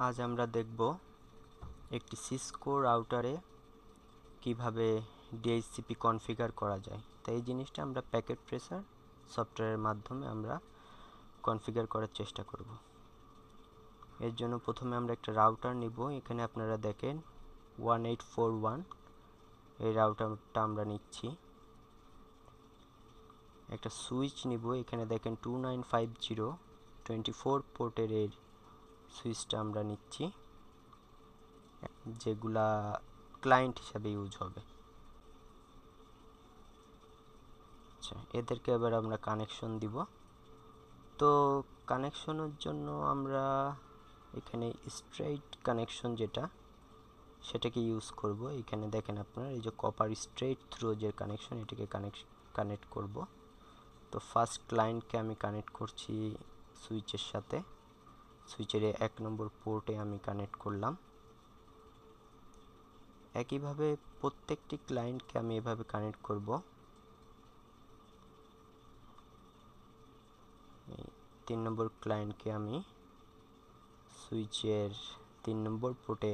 আজ আমরা দেখব একটি সিসকো রাউটারে কিভাবে ডিএইচসিপি কনফিগার করা যায়। তাই এই জিনিসটা আমরা প্যাকেট ট্রেসার সফটওয়্যারের মাধ্যমে আমরা কনফিগার করার চেষ্টা করব। এর জন্য প্রথমে আমরা একটা রাউটার নিব। এখানে আপনারা দেখেন 1841 এই রাউটারটা আমরা নিচ্ছি। একটা সুইচ নিব। এখানে দেখেন 2950 24 পোর্টের এই সুইচটা আমরা নিচ্ছি, যেগুলা ক্লায়েন্ট হিসাবে ইউজ হবে। আচ্ছা, এদেরকে এবার আমরা কানেকশন দিব। তো কানেকশনের জন্য আমরা এখানে স্ট্রেইট কানেকশন যেটা সেটাকে ইউজ করব। এখানে দেখেন আপনারা এই যে কপার স্ট্রেইট থ্রু যে কানেকশন, এটাকে কানেক্ট করব। তো ফার্স্ট ক্লায়েন্টকে আমি কানেক্ট করছি সুইচের সাথে। সুইচের 1 নম্বর পোর্টে আমি কানেক্ট করলাম। একইভাবে প্রত্যেকটি ক্লায়েন্টকে আমি এভাবে কানেক্ট করব। 3 নম্বর ক্লায়েন্টকে আমি সুইচের 3 নম্বর পোর্টে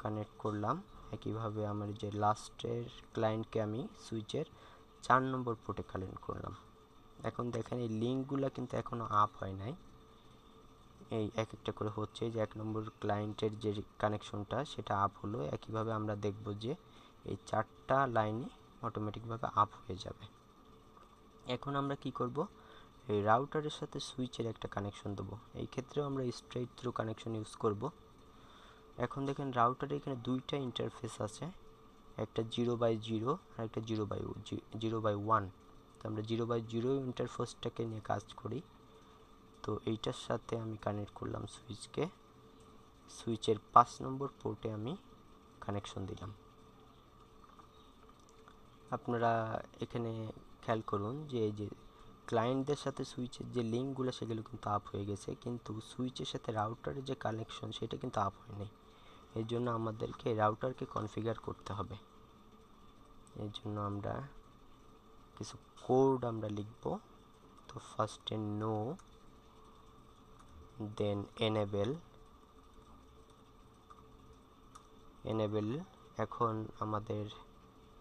কানেক্ট করলাম। একইভাবে আমার যে লাস্টের ক্লায়েন্টকে আমি সুইচের 4 নম্বর পোর্টে কানেক্ট করলাম। এখন দেখেন এই লিঙ্কগুলো কিন্তু এখনো আপ হয় নাই, এই এক একটা করে হচ্ছে। যে 1 নম্বর ক্লায়েন্টের যে কানেকশনটা সেটা আপ হলো। একইভাবে আমরা দেখব যে এই 4টা লাইনই অটোমেটিকভাবে আপ হয়ে যাবে। এখন আমরা কি করব, এই রাউটারের সাথে সুইচের একটা কানেকশন দেবো। এই ক্ষেত্রেও আমরা স্ট্রেইট থ্রু কানেকশন ইউজ করব। এখন দেখেন রাউটারে এখানে দুইটা ইন্টারফেস আছে, একটা 0/0 আর একটা 0/1। তো আমরা 0/0 ইন্টারফেসটাকে নিয়ে কাজ করি। তো এইটার সাথে আমি কানেক্ট করলাম সুইচকে। সুইচের 5 নম্বর পোর্টে আমি কানেকশন দিলাম। আপনারা এখানে খেয়াল করুন যে এই যে ক্লায়েন্টদের সাথে সুইচের যে লিঙ্কগুলো সেগুলো কিন্তু আপ হয়ে গেছে, কিন্তু সুইচের সাথে রাউটারের যে কানেকশন সেটা কিন্তু আপ হয়নি। এর জন্য আমাদেরকে রাউটারকে কনফিগার করতে হবে। এর জন্য আমরা কিছু কোড আমরা লিখব। তো ফার্স্টে নো, দেন এনেবল। এখন আমাদের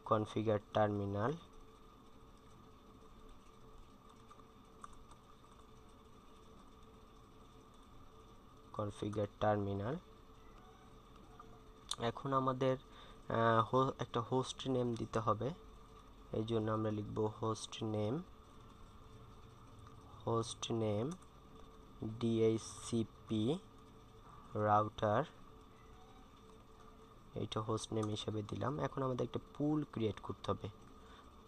কনফিগার টার্মিনাল। এখন আমাদের একটা হোস্ট নেম দিতে হবে। এই জন্য আমরা লিখব হোস্ট নেম ডিএইচসিপি রাউটার, এইটা হোস্ট নেম হিসেবে দিলাম। এখন আমাদের একটা পুল ক্রিয়েট করতে হবে।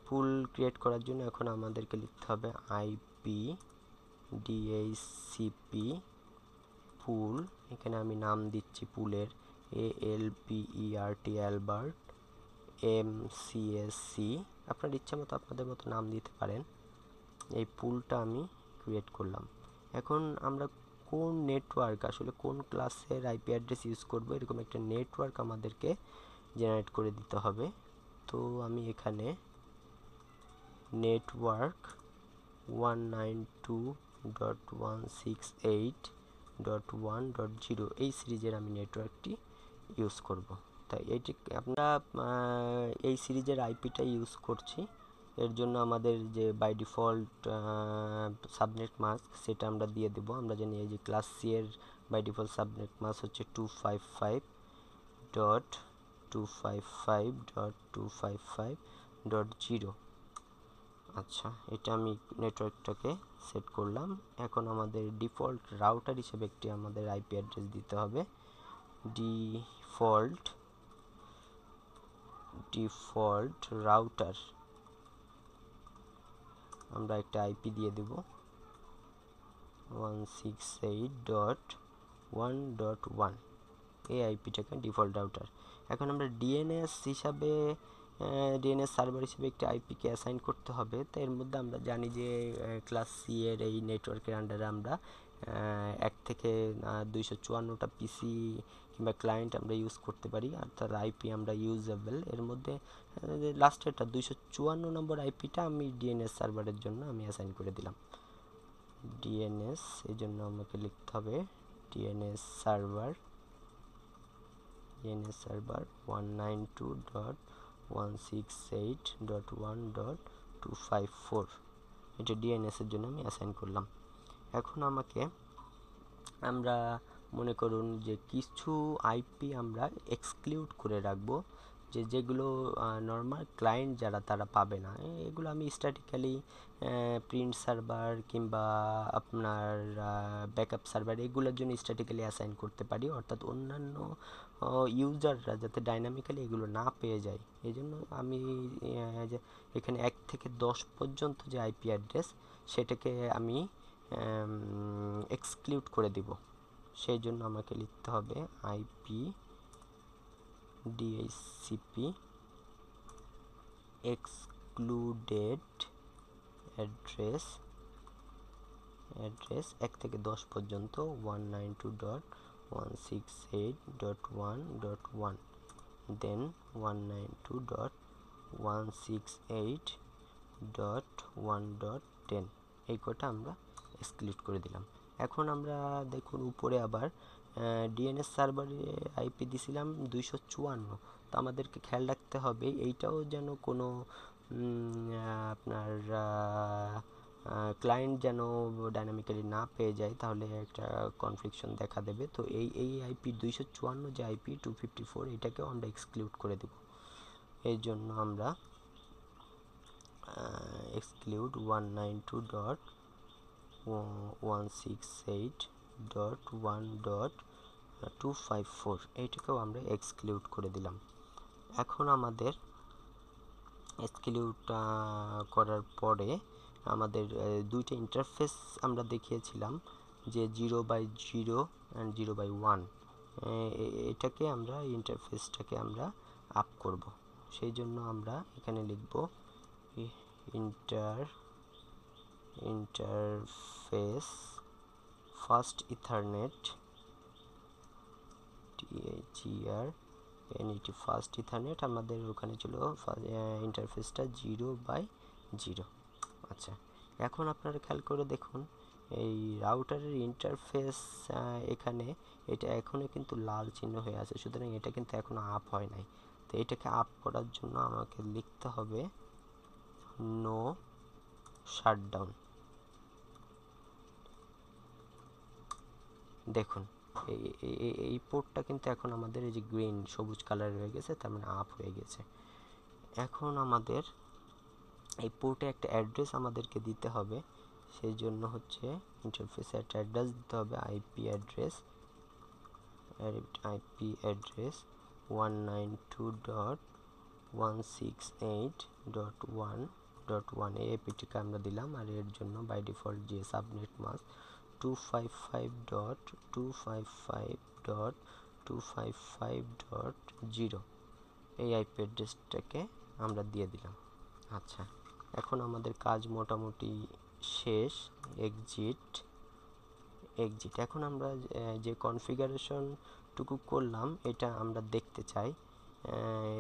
পুল ক্রিয়েট করার জন্য এখন আমাদেরকে লিখতে হবে আইপি ডিএইচসিপি পুল। এখানে আমি নাম দিচ্ছি পুলের ALPERT অ্যালবার্ট MCSC। আপনার ইচ্ছা মতো আপনাদের মতো নাম দিতে পারেন। এই পুলটা আমি ক্রিয়েট করলাম। এখন আমরা কোন নেটওয়ার্ক, আসলে কোন ক্লাসের আইপি অ্যাড্রেস ইউজ করব, এরকম একটা নেটওয়ার্ক আমাদেরকে জেনারেট করে দিতে হবে। তো আমি এখানে নেটওয়ার্ক 192.168.1.0 এই সিরিজের আমি নেটওয়ার্কটি ইউজ করব। তাই এইটি আমরা এই সিরিজের আইপিটা ইউজ করছি। এর জন্য আমাদের যে বাই ডিফল্ট সাবনেট মাস্ক সেটা আমরা দিয়ে দেব। আমরা জানি এই যে ক্লাস সি এর বাই ডিফল্ট সাবনেট মাস্ক হচ্ছে 255.255.255.0। আচ্ছা, এটা আমি নেটওয়ার্কটাকে সেট করলাম। এখন আমাদের ডিফল্ট রাউটার হিসেবে একটি আমাদের আইপি অ্যাড্রেস দিতে হবে। ডিফল্ট রাউটার আমরা একটা আইপি দিয়ে দেব 168.1.1। এই আইপিটাকে ডিফল্ট রাউটার। এখন আমরা ডিএনএস সার্ভার হিসেবে একটি আইপিকে অ্যাসাইন করতে হবে। তো এর মধ্যে আমরা জানি যে ক্লাস সি এর এই নেটওয়ার্কের আন্ডারে আমরা 1 থেকে 254টা পিসি কিংবা ক্লায়েন্ট আমরা ইউজ করতে পারি, অর্থাৎ আইপি আমরা ইউজেবল। এর মধ্যে লাস্টেরটা 254 নম্বর আইপিটা আমি ডিএনএস সার্ভারের জন্য আমি অ্যাসাইন করে দিলাম। ডিএনএস, এই জন্য আমাকে লিখতে হবে ডিএনএস সার্ভার 192.168.1.254, এটা ডিএনএস এর জন্য আমি অ্যাসাইন করলাম। এখন আমরা মনে করুন যে কিছু আইপি আমরা এক্সক্লুড করে রাখবো, যেগুলো নর্মাল ক্লায়েন্ট যারা তারা পাবে না। এগুলো আমি স্ট্যাটিক্যালি প্রিন্ট সার্ভার কিংবা আপনার ব্যাকআপ সার্ভার এগুলোর জন্য স্ট্যাটিক্যালি অ্যাসাইন করতে পারি, অর্থাৎ অন্যান্য ইউজাররা যাতে ডাইনামিক্যালি এগুলো না পেয়ে যায়। এই জন্য আমি এখানে 1 থেকে 10 পর্যন্ত যে আইপি অ্যাড্রেস সেটাকে আমি এক্সক্লুড করে দিব। সেই জন্য আমাকে লিখতে হবে আইপি ডিএইচসিপি এক্সক্লুডেড অ্যাড্রেস 1 থেকে 10 পর্যন্ত 192.168.1.1, দেন 192.168.1.10, এই কোডটা আমরা এক্সক্লুড করে দিলাম। এখন আমরা দেখুন উপরে আবার ডিএনএস সার্ভারে আইপি দিছিলাম 254, তো আমাদেরকে খেয়াল রাখতে হবে এইটাও যেন কোনো আপনার ক্লায়েন্ট যেন ডাইনামিক্যালি না পেয়ে যায়, তাহলে একটা কনফ্লিকশন দেখা দেবে। তো এই আইপি 254 যে আইপি 254 এটাকেও আমরা এক্সক্লুড করে দেব। এই জন্য আমরা এক্সক্লুড 192.168.1.254 এইটাকেও আমরা এক্সক্লুড করে দিলাম। এখন আমাদের এক্সক্লুড করার পরে আমাদের দুইটা ইন্টারফেস আমরা দেখিয়েছিলাম যে 0/0 অ্যান্ড 0/1, এটাকে আমরা ইন্টারফেসটাকে আমরা আপ করব। সেই জন্য আমরা এখানে লিখব interface fast ethernet THERNET fast ethernet, আমাদের ওখানে ছিল ইন্টারফেসটা 0/0। আচ্ছা, এখন আপনারা খেয়াল করে দেখুন এই রাউটারের ইন্টারফেস এখানে এটা এখনো কিন্তু লাল চিহ্ন হয়ে আছে, সুতরাং এটা কিন্তু এখনো আপ হয় নাই। তো এটাকে আপ করার জন্য আমাকে লিখতে হবে নো শাটডাউন। দেখুন এই পোর্টটা কিন্তু এখন আমাদের এই যে গ্রিন সবুজ কালার হয়ে গেছে, তার মানে আপ হয়ে গেছে। এখন আমাদের এই পোর্টে একটা অ্যাড্রেস আমাদেরকে দিতে হবে, সেই জন্য হচ্ছে ইন্টারফেসে একটা অ্যাড্রেস দিতে হবে, আইপি অ্যাড্রেস 192.168.1.1, এই আইপিটিকে আমরা দিলাম। আর এর জন্য বাই ডিফল্ট যে সাবনেট মাস্ক 255.255.255.0 এই আইপি অ্যাড্রেসটাকে আমরা দিয়ে দিলাম। আচ্ছা, এখন আমাদের কাজ মোটামুটি শেষ। এক্সিট। এখন আমরা যে কনফিগারেশনটুকু করলাম এটা আমরা দেখতে চাই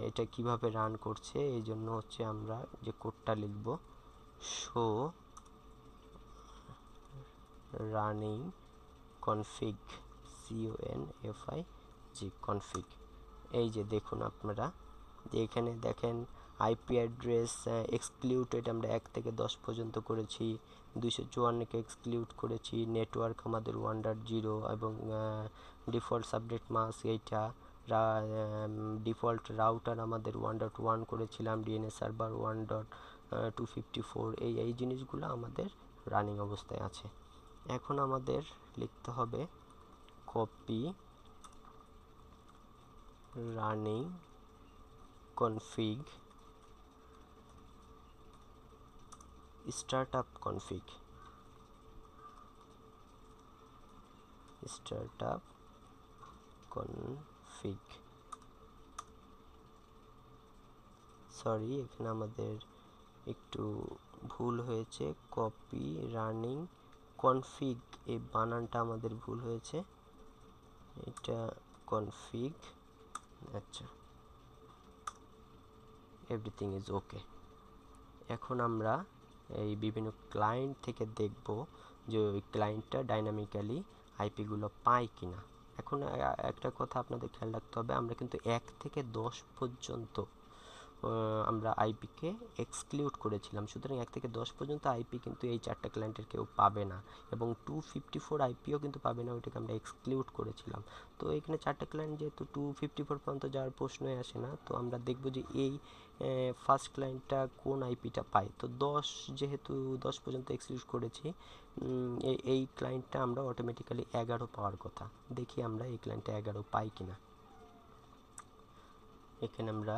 এটা কিভাবে রান করছে। এই জন্য হচ্ছে আমরা যে কোডটা লিখব শো রানিং কনফিগ config। এই যে দেখুন আপনারা যে এখানে দেখেন আইপি অ্যাড্রেস এক্সক্লুডেড আমরা 1 থেকে 10 পর্যন্ত করেছি, 254কে এক্সক্লুড করেছি, নেটওয়ার্ক আমাদের 1.0 এবং ডিফল্ট সাবনেট মাস্ক এইটা, ডিফল্ট রাউটার আমাদের 1.1 করেছিলাম, ডিএনএস সার্ভার 1.254, এই জিনিসগুলো আমাদের রানিং অবস্থায় আছে। এখন আমাদের লিখতে হবে copy running config startup config sorry, এখানে আমাদের একটু ভুল হয়েছে, কপি রানিং কনফিগ এই বানানটা আমাদের ভুল হয়েছে, এটা কনফিগ। আচ্ছা, এভরিথিং ইজ ওকে। এখন আমরা এই বিভিন্ন ক্লায়েন্ট থেকে দেখব যে ওই ক্লায়েন্টটা ডাইনামিক্যালি আইপিগুলো পায় কিনা। এখন একটা কথা আপনাদের খেয়াল রাখতে হবে, আমরা কিন্তু 1 থেকে 10 পর্যন্ত আমরা আইপিকে এক্সক্লুড করেছিলাম। সুতরাং 1 থেকে 10 পর্যন্ত আইপি কিন্তু এই 4টা ক্লায়েন্টের কেউ পাবে না, এবং 254 আইপিও কিন্তু পাবে না, ওইটাকে আমরা এক্সক্লুড করেছিলাম। তো এখানে 4টা ক্লায়েন্ট যেহেতু 254 পর্যন্ত যাওয়ার প্রশ্নই আসে না, তো আমরা দেখব যে এই ফার্স্ট ক্লায়েন্টটা কোন আইপিটা পায়। তো 10 যেহেতু 10 পর্যন্ত এক্সক্লুড করেছি, এই ক্লায়েন্টটা আমরা অটোমেটিক্যালি 11 পাওয়ার কথা। দেখি আমরা এই ক্লায়েন্টটা 11 পাই কিনা। এখানে আমরা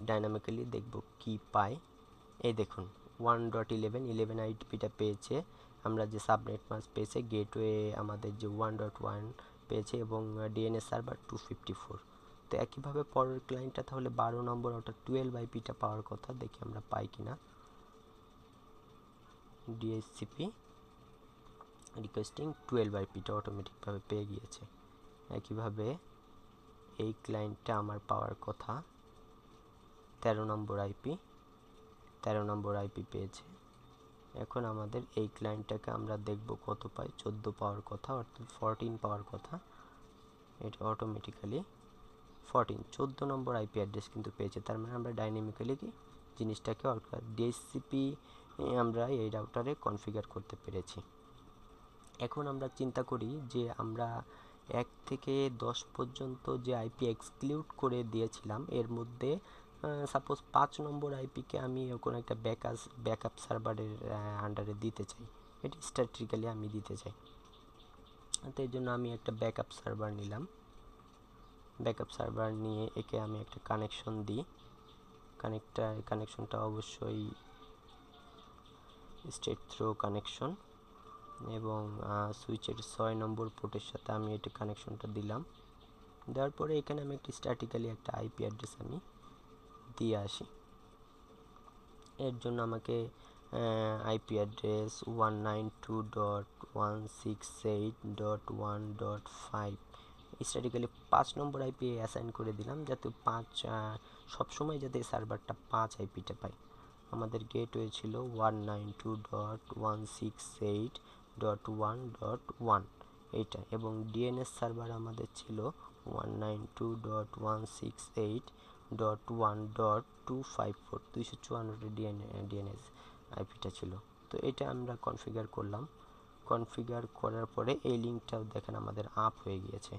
ডাইনামিক্যালি দেখব কি পায়। এই দেখুন 1.11 আইপিটা পেয়েছে, আমরা যে সাবনেট মাস্ক পেয়েছে, গেটওয়ে আমাদের যে 1.1 পেয়েছে, এবং ডিএনএস সার্ভার 254। তো একইভাবে পরের ক্লায়েন্টটা তাহলে 12 নম্বর, ওটা 12 আইপিটা পাওয়ার কথা। দেখি আমরা পাই কিনা। ডিএসসিপি রিকোয়েস্টিং 12 আইপিটা অটোমেটিকভাবে পেয়ে গিয়েছে। একইভাবে এই ক্লায়েন্টটা আমার পাওয়ার কথা 13 নম্বর আইপি, 13 নম্বর আইপি পেয়েছে। এখন আমাদের এই ক্লায়েন্টটাকে আমরা দেখব কত পাই। 14 পাওয়ার কথা, অর্থাৎ 14 পাওয়ার কথা। এটা অটোমেটিক্যালি 14 নম্বর আইপি অ্যাড্রেস কিন্তু পেয়েছে। তার মানে আমরা ডাইনামিক্যালি কি জিনিসটাকে অর্থাৎ ডিএসসিপি আমরা এই রাউটারে কনফিগার করতে পেরেছি। এখন আমরা চিন্তা করি যে আমরা 1 থেকে 10 পর্যন্ত যে আইপি এক্সক্লুড করে দিয়েছিলাম, এর মধ্যে সাপোজ 5 নম্বর আইপিকে আমি কোনো একটা ব্যাকআপ সার্ভারের আন্ডারে দিতে চাই, এটি স্ট্যাটিক্যালি আমি দিতে চাই। তো এই জন্য আমি একটা ব্যাকআপ সার্ভার নিলাম। ব্যাকআপ সার্ভার নিয়ে একে আমি একটা কানেকশন দিই। কানেকশনটা অবশ্যই স্ট্রেট থ্রো কানেকশন, এবং সুইচের 6 নম্বর পোর্টের সাথে আমি এটা কানেকশনটা দিলাম। দেওয়ার পরে এখানে আমি একটি স্ট্যাটিক্যালি একটা আইপি অ্যাড্রেস আমি দিয়ে আসি। এর জন্য আমাকে আইপি অ্যাড্রেস 192.168.1.5 স্ট্যাটিক্যালি 5 নম্বর আইপি অ্যাসাইন করে দিলাম, যাতে 5 সবসময় যাতে সার্ভারটা 5 আইপিটা পায়। আমাদের গেটওয়ে ছিল 192.168.1.1 এইটা, এবং ডিএনএস সার্ভার আমাদের ছিল 192.168.1.254 254 ডিএনএস আইপিটা ছিল। তো এটা আমরা কনফিগার করলাম। কনফিগার করার পরে এই লিঙ্কটাও দেখেন আমাদের আপ হয়ে গিয়েছে।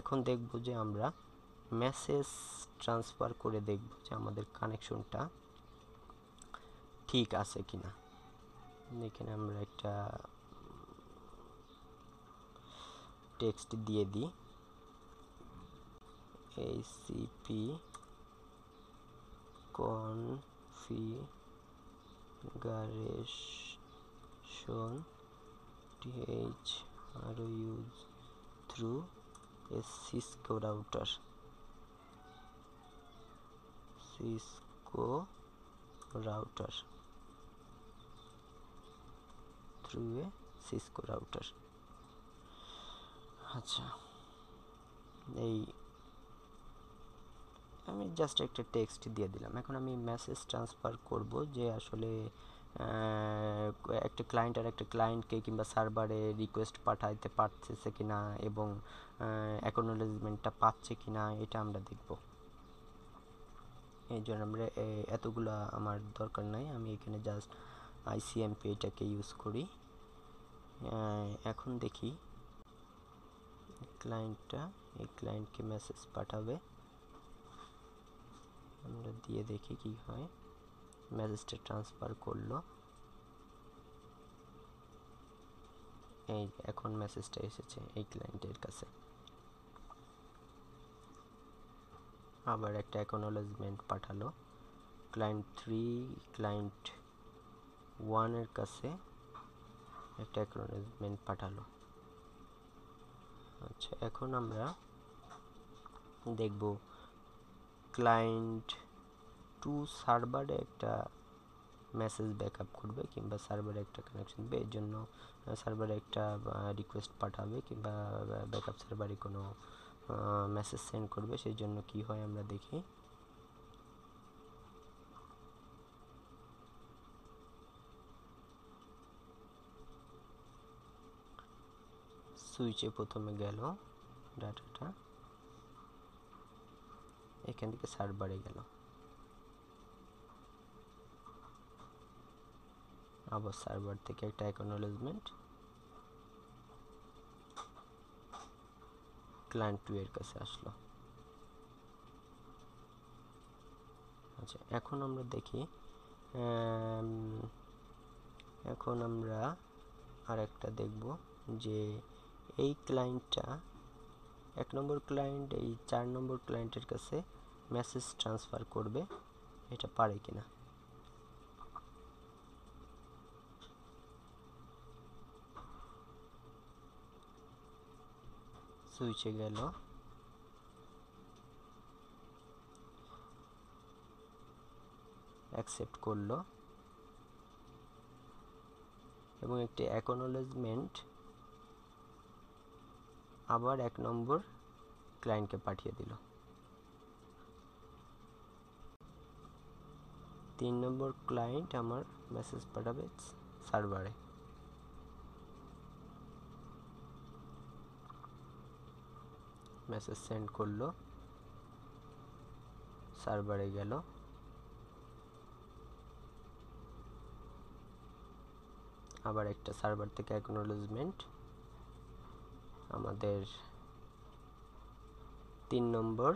এখন দেখব যে আমরা মেসেজ ট্রান্সফার করে দেখব যে আমাদের কানেকশনটা ঠিক আছে কিনা। এখানে আমরা একটা টেক্সট দিয়ে দিই, এইচসিপি configuration are used through a Cisco router through a Cisco router। আচ্ছা, এই আমি জাস্ট একটা টেক্সট দিয়ে দিলাম। এখন আমি মেসেজ ট্রান্সফার করব যে আসলে একটা ক্লায়েন্ট আর একটা ক্লায়েন্টকে কিংবা সার্ভারে রিকোয়েস্ট পাঠাইতে পারতেছে কিনা, এবং অ্যাকনোলেজমেন্টটা পাচ্ছে কিনা, এটা আমরা দেখব। এই জন্য আমরা এতগুলো আমার দরকার নাই, আমি এখানে জাস্ট আইসিএমপি এটাকে ইউজ করি। এখন দেখি ক্লায়েন্টটা এই ক্লায়েন্টকে মেসেজ পাঠাবে, আমরা দিয়ে দেখি কি হয়। মেসেজটা ট্রান্সফার করলো, এই এখন মেসেজটা এসেছে এই ক্লায়েন্টের কাছে। আবার একটা অ্যাকনোলেজমেন্ট পাঠালো ক্লায়েন্ট 3 ক্লায়েন্ট 1 এর কাছে একটা অ্যাকনোলেজমেন্ট পাঠালো। আচ্ছা, এখন আমরা দেখব ক্লায়েন্ট 2 সার্ভারে একটা মেসেজ ব্যাকআপ করবে কিংবা সার্ভারে একটা কানেকশন দেবে, এর জন্য সার্ভারে একটা রিকোয়েস্ট পাঠাবে কিংবা ব্যাকআপ সার্ভারে কোনো মেসেজ সেন্ড করবে। সেই জন্য কি হয় আমরা দেখি। সুইচে প্রথমে গেল ডাটাটা, এখান থেকে সার্ভারে গেল, আবার সার্ভার থেকে একটা অ্যাকনোলেজমেন্ট ক্লায়েন্ট 2 এর কাছে আসলো। আচ্ছা, এখন আমরা দেখি, এখন আমরা আরেকটা দেখব যে এই ক্লায়েন্টটা 1 নম্বর ক্লায়েন্ট এই 4 নম্বর ক্লায়েন্টের কাছে মেসেজ ট্রান্সফার করবে, এটা পারে কিনা। সুইচে গেল, অ্যাকসেপ্ট করলো এবং একটি অ্যাকনোলেজমেন্ট আবার 1 নম্বর ক্লায়েন্টকে পাঠিয়ে দিল। 3 নম্বর ক্লায়েন্ট আমার মেসেজ পাঠাবে সার্ভারে, মেসেজ সেন্ড করলো, সার্ভারে গেল, আবার একটা সার্ভার থেকে অ্যাকনোলেজমেন্ট আমাদের 3 নম্বর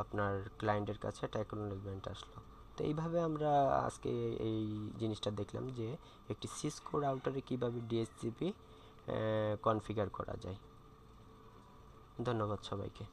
আপনার ক্লায়েন্টের কাছে একটা অ্যাকনোলেজমেন্ট আসলো। তো এইভাবে আমরা আজকে এই জিনিসটা দেখলাম যে একটি সিসকো রাউটারে কিভাবে ডিএসসিপি কনফিগার করা যায়। ধন্যবাদ সবাইকে।